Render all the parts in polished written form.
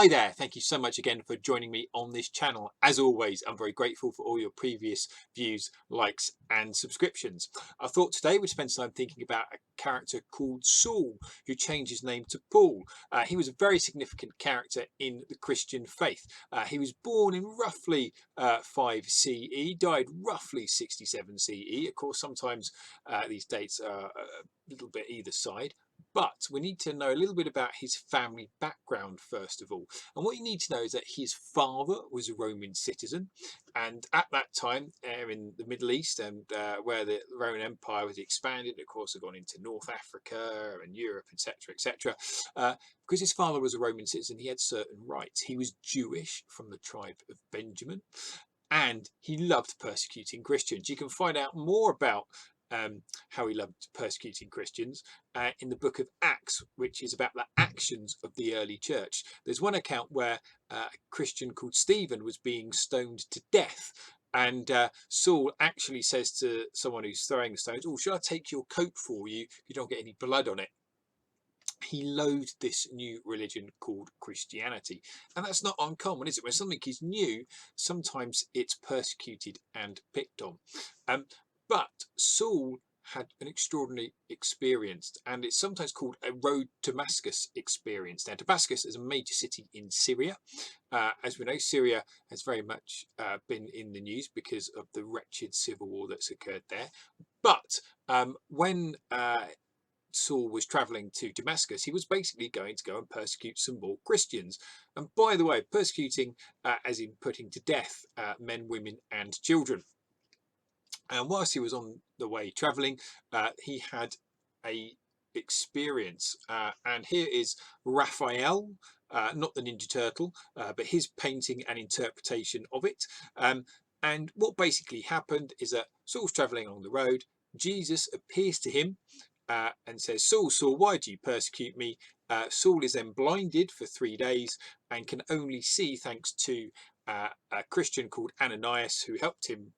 Hi there, thank you so much again for joining me on this channel. As always, I'm very grateful for all your previous views, likes and subscriptions. I thought today we'd spend some time thinking about a character called Saul, who changed his name to Paul. He was a very significant character in the Christian faith. He was born in roughly 5 CE, died roughly 67 CE. Of course, sometimes these dates are a little bit either side. But we need to know a little bit about his family background first of all. And what you need to know is that his father was a Roman citizen. And at that time, in the Middle East and where the Roman Empire was expanded, of course, had gone into North Africa and Europe, etc., etc. Because his father was a Roman citizen, he had certain rights. He was Jewish from the tribe of Benjamin, and he loved persecuting Christians. You can find out more about how he loved persecuting Christians in the book of Acts, which is about the actions of the early church. There's one account where a Christian called Stephen was being stoned to death, and Saul actually says to someone who's throwing the stones, "Oh, should I take your coat for you? You don't get any blood on it." He loathed this new religion called Christianity. And that's not uncommon, is it? When something is new, sometimes it's persecuted and picked on. But Saul had an extraordinary experience, and it's sometimes called a road to Damascus experience. Now, Damascus is a major city in Syria. As we know, Syria has very much been in the news because of the wretched civil war that's occurred there. But when Saul was traveling to Damascus, he was basically going to go and persecute some more Christians. And by the way, persecuting as in putting to death men, women and children. And whilst he was on the way traveling, he had a experience. And here is Raphael, not the Ninja Turtle, but his painting and interpretation of it. And what basically happened is that Saul's traveling along the road. Jesus appears to him and says, "Saul, Saul, why do you persecute me?" Saul is then blinded for 3 days and can only see thanks to a Christian called Ananias, who helped him,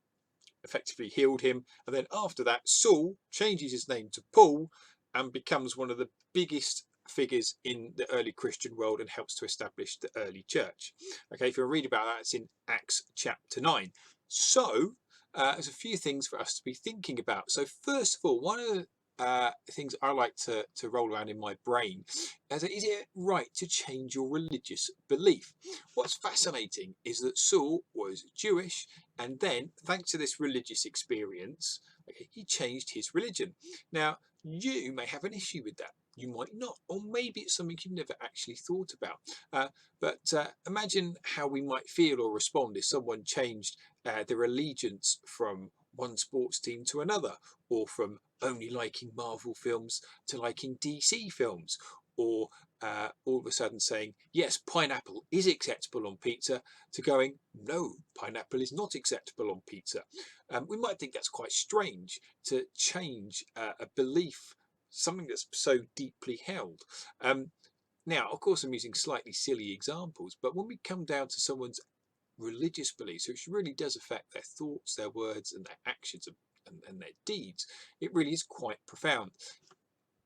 effectively healed him. And then after that, Saul changes his name to Paul and becomes one of the biggest figures in the early Christian world and helps to establish the early church. Okay, if you read about that, it's in Acts chapter 9. So there's a few things for us to be thinking about. So first of all, one of the things I like to roll around in my brain is it right to change your religious belief? What's fascinating is that Saul was Jewish, and then thanks to this religious experience, okay, he changed his religion. Now you may have an issue with that, you might not, or maybe it's something you've never actually thought about. But imagine how we might feel or respond if someone changed their allegiance from one sports team to another, or from only liking Marvel films to liking DC films, or all of a sudden saying, yes, pineapple is acceptable on pizza, to going, no, pineapple is not acceptable on pizza. We might think that's quite strange to change a belief, something that's so deeply held. Now, of course, I'm using slightly silly examples, but when we come down to someone's religious beliefs, which really does affect their thoughts, their words and their actions and their deeds, it really is quite profound.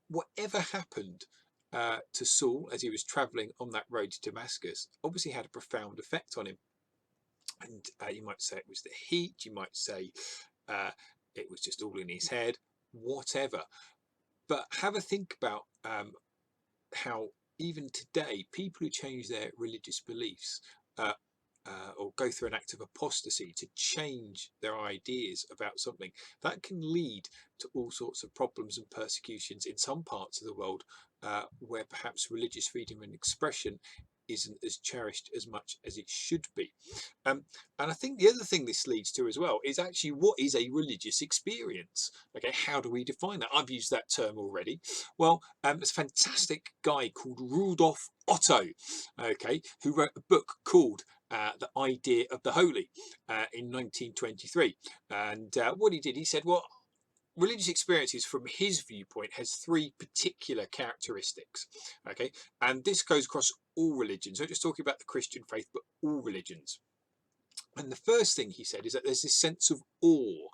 Whatever happened to Saul as he was traveling on that road to Damascus obviously had a profound effect on him. And you might say it was the heat, you might say it was just all in his head, whatever. But have a think about how even today people who change their religious beliefs or go through an act of apostasy to change their ideas about something, that can lead to all sorts of problems and persecutions in some parts of the world where perhaps religious freedom and expression isn't as cherished as much as it should be. And I think the other thing this leads to as well is actually, what is a religious experience? Okay, how do we define that? I've used that term already. Well, there's a fantastic guy called Rudolf Otto, okay, who wrote a book called The Idea of the Holy in 1923. And what he did, he said, well, religious experiences from his viewpoint has 3 particular characteristics, okay, and this goes across all religions. So just talking about the Christian faith, but all religions. And the first thing he said is that there's this sense of awe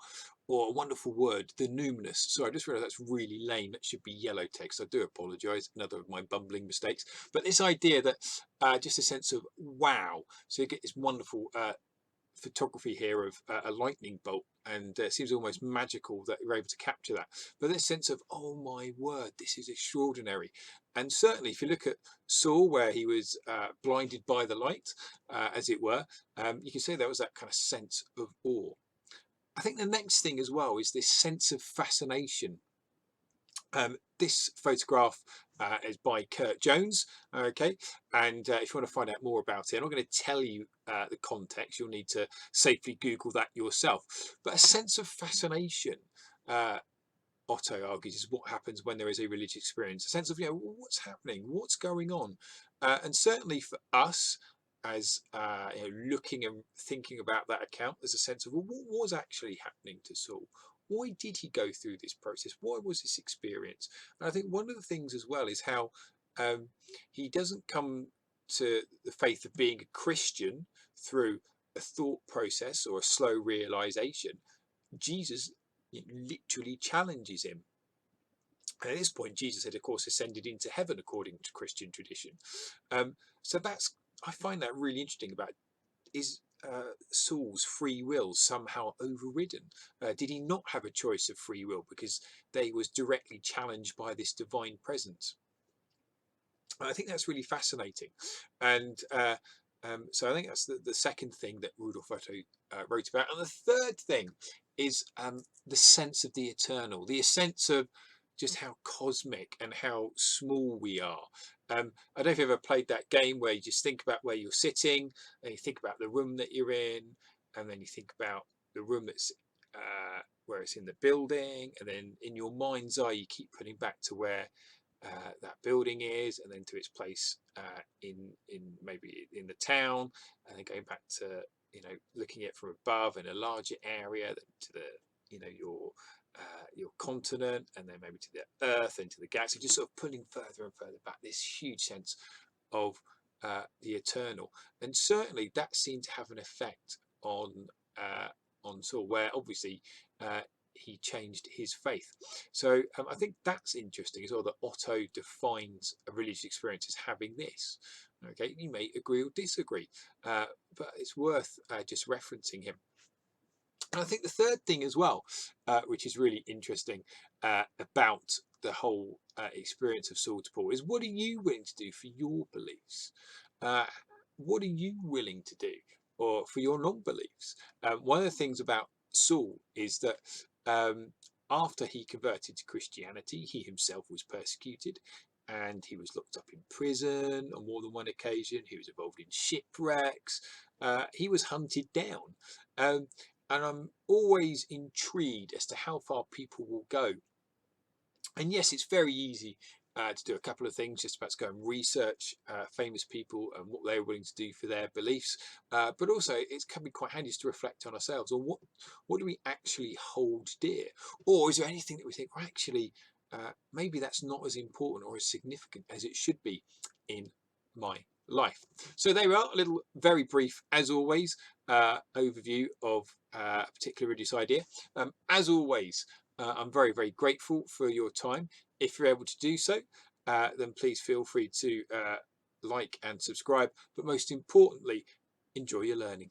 or a wonderful word, the numinous. Sorry, I just realised that's really lame. That should be yellow text. I do apologise. Another of my bumbling mistakes. But this idea that just a sense of wow. So you get this wonderful photography here of a lightning bolt, and it seems almost magical that you're able to capture that. But this sense of, oh my word, this is extraordinary. And certainly if you look at Saul, where he was blinded by the light, as it were, you can see there was that kind of sense of awe. I think the next thing as well is this sense of fascination. This photograph is by Kurt Jones, okay, and if you want to find out more about it, I'm not going to tell you the context, you'll need to safely Google that yourself. But a sense of fascination, Otto argues, is what happens when there is a religious experience, a sense of, what's happening, what's going on, and certainly for us, as looking and thinking about that account, there's a sense of, well, what was actually happening to Saul? Why did he go through this process? Why was this experience? And I think one of the things as well is how he doesn't come to the faith of being a Christian through a thought process or a slow realization. Jesus literally challenges him. And at this point, Jesus had, of course, ascended into heaven according to Christian tradition. So I find that really interesting about, is Saul's free will somehow overridden? Did he not have a choice of free will because they was directly challenged by this divine presence? I think that's really fascinating. And so I think that's the second thing that Rudolf Otto wrote about. And the third thing is the sense of the eternal, the sense of just how cosmic and how small we are. I don't know if you've ever played that game where you just think about where you're sitting, and you think about the room that you're in, and then you think about the room that's where it's in the building, and then in your mind's eye you keep putting back to where that building is, and then to its place in maybe in the town, and then going back to looking at it from above in a larger area to the your continent, and then maybe to the earth and to the galaxy, just sort of pulling further and further back, this huge sense of the eternal. And certainly that seemed to have an effect on Saul, where obviously he changed his faith. So I think that's interesting as well, that Otto defines a religious experience as having this. Okay, you may agree or disagree, but it's worth just referencing him. And I think the third thing as well, which is really interesting about the whole experience of Saul to Paul, is what are you willing to do for your beliefs? What are you willing to do or for your non-beliefs? One of the things about Saul is that after he converted to Christianity, he himself was persecuted, and he was locked up in prison on more than one occasion. He was involved in shipwrecks. He was hunted down. And I'm always intrigued as to how far people will go. And yes, it's very easy to do a couple of things, just about to go and research famous people and what they're willing to do for their beliefs. But also, it can be quite handy just to reflect on ourselves, or what do we actually hold dear? Or is there anything that we think, well, actually, maybe that's not as important or as significant as it should be in my life? So there we are, a little very brief, as always, overview of a particular religious idea. As always, I'm very, very grateful for your time. If you're able to do so, then please feel free to like and subscribe. But most importantly, enjoy your learning.